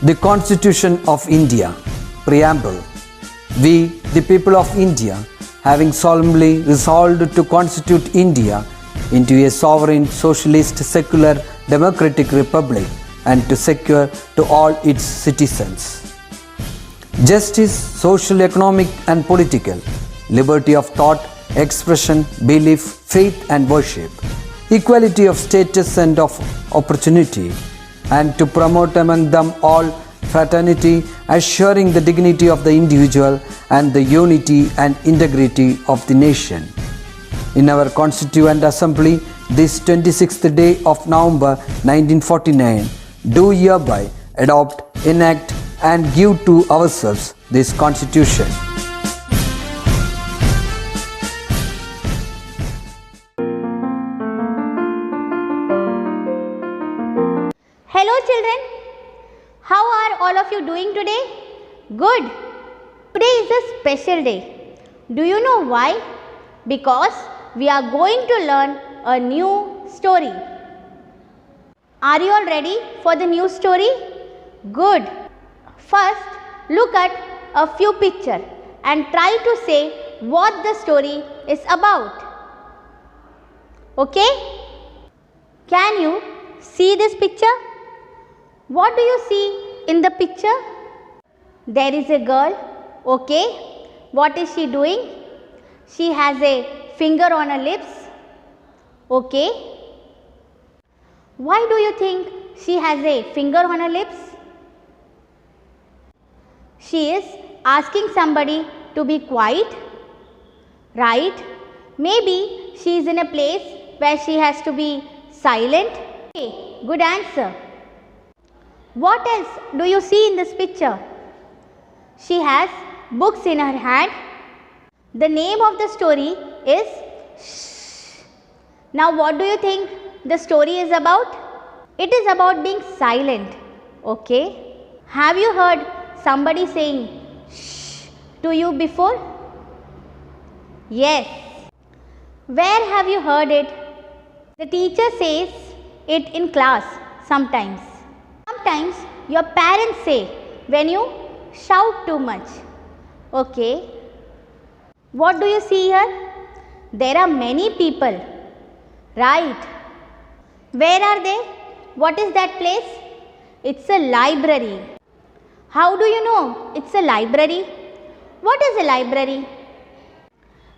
The Constitution of India, Preamble. We, the people of India, having solemnly resolved to constitute India into a sovereign, socialist, secular, democratic republic and to secure to all its citizens justice, social, economic and political, liberty of thought, expression, belief, faith and worship, equality of status and of opportunity, and to promote among them all fraternity, assuring the dignity of the individual and the unity and integrity of the nation. In our Constituent Assembly, this 26th day of November 1949, do hereby adopt, enact and give to ourselves this Constitution. Hello children, how are all of you doing today? Good. Today is a special day. Do you know why? Because we are going to learn a new story. Are you all ready for the new story? Good. First, look at a few pictures and try to say what the story is about. Okay? Can you see this picture? What do you see in the picture? There is a girl. Okay. What is she doing? She has a finger on her lips. Okay. Why do you think she has a finger on her lips? She is asking somebody to be quiet. Right? Maybe she is in a place where she has to be silent. Okay. Good answer. What else do you see in this picture? She has books in her hand. The name of the story is Shh. Now what do you think the story is about? It is about being silent. Okay. Have you heard somebody saying shh to you before? Yes. Where have you heard it? The teacher says it in class sometimes. Sometimes your parents say when you shout too much. Okay. What do you see here? There are many people. Right. Where are they? What is that place? It's a library. How do you know it's a library? What is a library?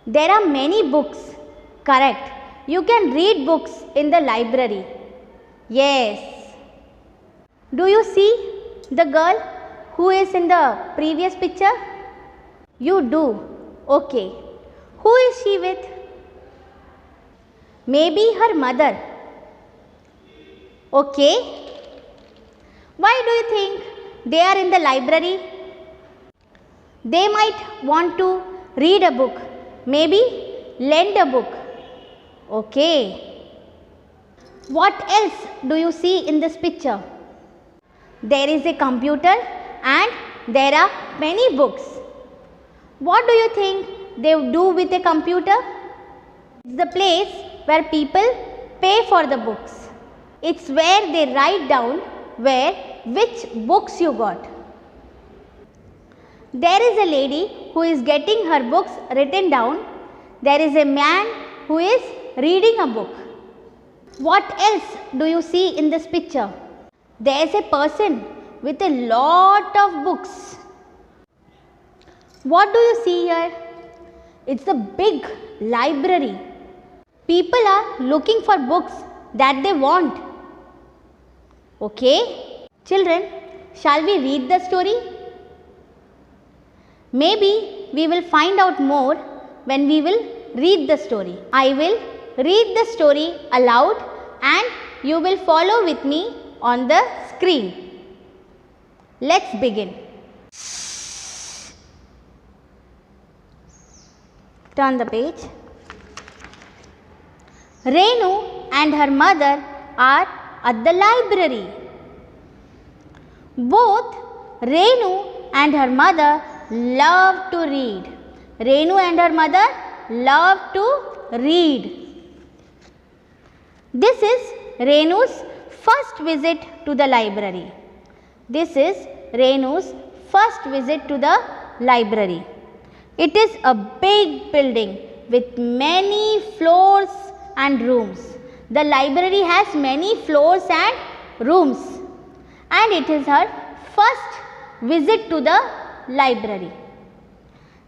There are many books. Correct. You can read books in the library. Yes. Do you see the girl who is in the previous picture? You do. Okay. Who is she with? Maybe her mother. Okay. Why do you think they are in the library? They might want to read a book. Maybe lend a book. Okay. What else do you see in this picture? There is a computer and there are many books. What do you think they do with a computer? It's the place where people pay for the books. It's where they write down which books you got. There is a lady who is getting her books written down. There is a man who is reading a book. What else do you see in this picture? There is a person with a lot of books. What do you see here? It's a big library. People are looking for books that they want. Okay. Children, shall we read the story? Maybe we will find out more when we will read the story. I will read the story aloud and you will follow with me on the screen. Let's begin. Turn the page. Renu and her mother are at the library. Both Renu and her mother love to read. Renu and her mother love to read. This is Renu's first visit to the library. This is Renu's first visit to the library. It is a big building with many floors and rooms. The library has many floors and rooms, and it is her first visit to the library.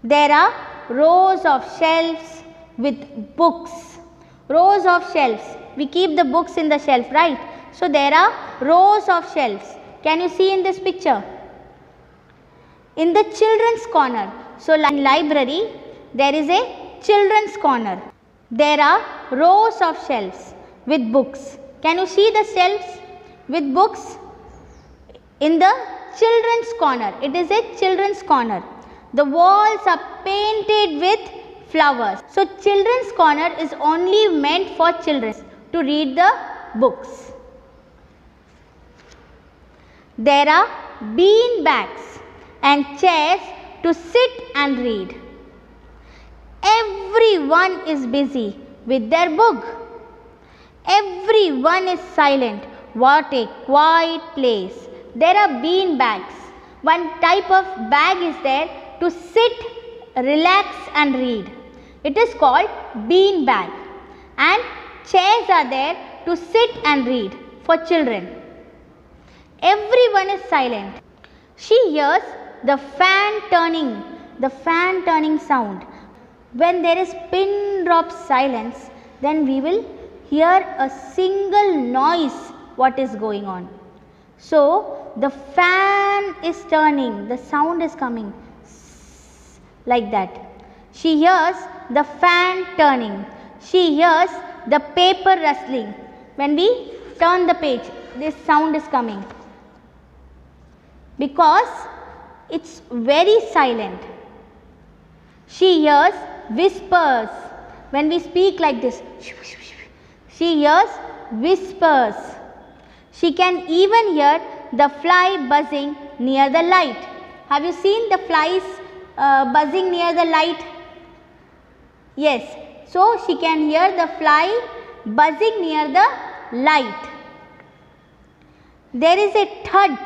There are rows of shelves with books. Rows of shelves. We keep the books in the shelf, right? So there are rows of shelves. Can you see in this picture? In the children's corner. So in library, there is a children's corner. There are rows of shelves with books. Can you see the shelves with books? In the children's corner. It is a children's corner. The walls are painted with flowers. So children's corner is only meant for children to read the books. There are bean bags and chairs to sit and read. Everyone is busy with their book. Everyone is silent. What a quiet place. There are bean bags. One type of bag is there to sit, relax and read. It is called bean bag. And chairs are there to sit and read for children. Everyone is silent. She hears the fan turning sound. When there is pin drop silence, then we will hear a single noise what is going on. So the fan is turning, the sound is coming like that. She hears the fan turning. She hears the paper rustling. When we turn the page, this sound is coming. Because it's very silent. She hears whispers. When we speak like this, she hears whispers. She can even hear the fly buzzing near the light. Have you seen the flies buzzing near the light? Yes. So she can hear the fly buzzing near the light. There is a thud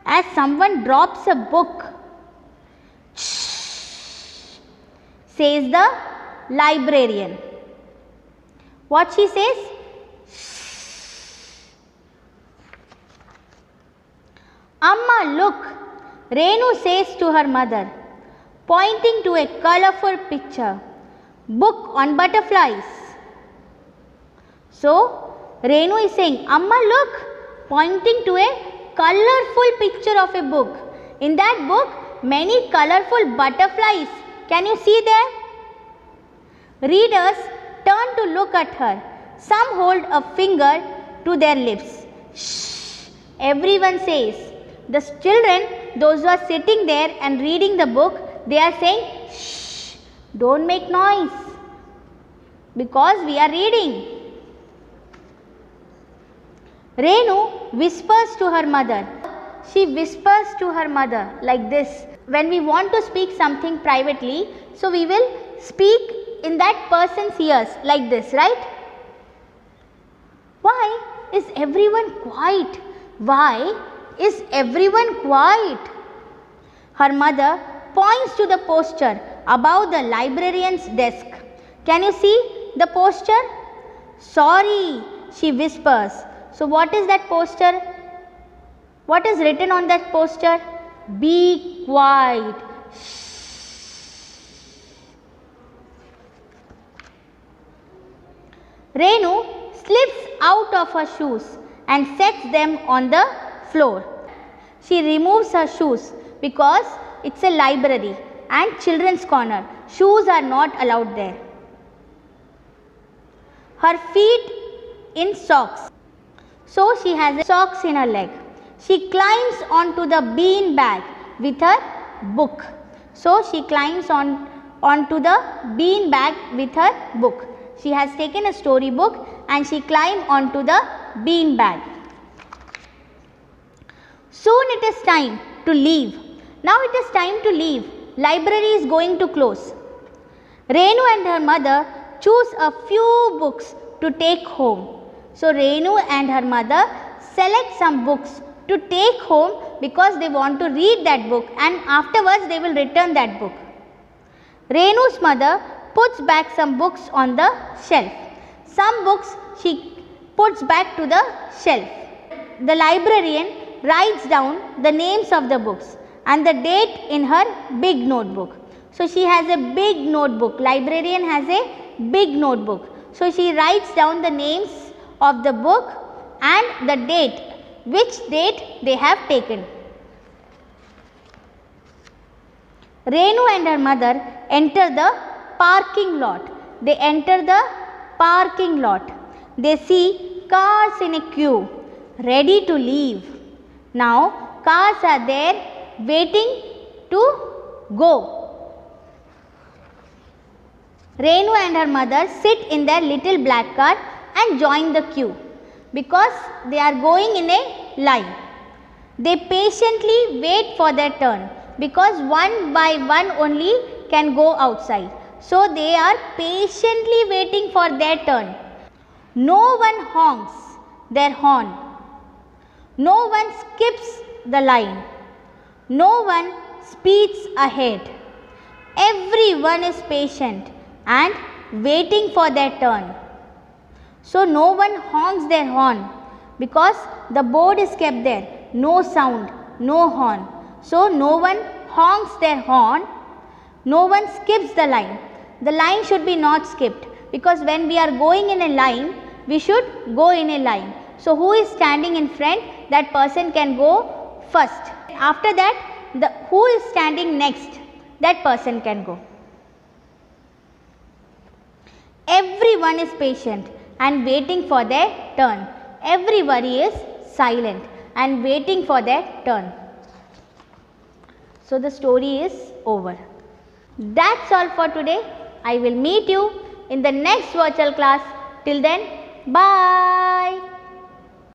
as someone drops a book. Shh, says the librarian. What she says? Shh. Amma, look, Renu says to her mother, pointing to a colorful picture. Book on butterflies. So, Renu is saying, Amma, look, pointing to a colorful picture of a book. In that book, many colorful butterflies. Can you see there? Readers turn to look at her. Some hold a finger to their lips. Shh, everyone says. The children, those who are sitting there and reading the book, they are saying, shh, don't make noise, because we are reading. Renu whispers to her mother. She whispers to her mother like this. When we want to speak something privately, so we will speak in that person's ears like this, right? Why is everyone quiet? Why is everyone quiet? Her mother points to the poster above the librarian's desk. Can you see the poster? Sorry, she whispers. So what is that poster? What is written on that poster? Be quiet. Renu slips out of her shoes and sets them on the floor. She removes her shoes because it's a library and children's corner. Shoes are not allowed there. Her feet in socks. So she has socks in her leg. She climbs onto the bean bag with her book. So she climbs onto the bean bag with her book. She has taken a story book and she climbed onto the bean bag. Soon it is time to leave. Now it is time to leave. Library is going to close. Renu and her mother choose a few books to take home. So Renu and her mother select some books to take home because they want to read that book and afterwards they will return that book. Renu's mother puts back some books on the shelf. Some books she puts back to the shelf. The librarian writes down the names of the books and the date in her big notebook. So, she has a big notebook. Librarian has a big notebook. So, she writes down the names of the book and the date, which date they have taken. Renu and her mother enter the parking lot. They enter the parking lot. They see cars in a queue, ready to leave. Now, cars are there waiting to go. Renu and her mother sit in their little black car and join the queue because they are going in a line. They patiently wait for their turn because one by one only can go outside. So, they are patiently waiting for their turn. No one honks their horn. No one skips the line. No one speeds ahead. Everyone is patient and waiting for their turn. So, no one honks their horn because the board is kept there. No sound, no horn. So, no one honks their horn. No one skips the line. The line should be not skipped because when we are going in a line, we should go in a line. So, who is standing in front, that person can go first. After that, who is standing next, that person can go. Everyone is patient and waiting for their turn. Everybody is silent and waiting for their turn. So, the story is over. That's all for today. I will meet you in the next virtual class. Till then, bye.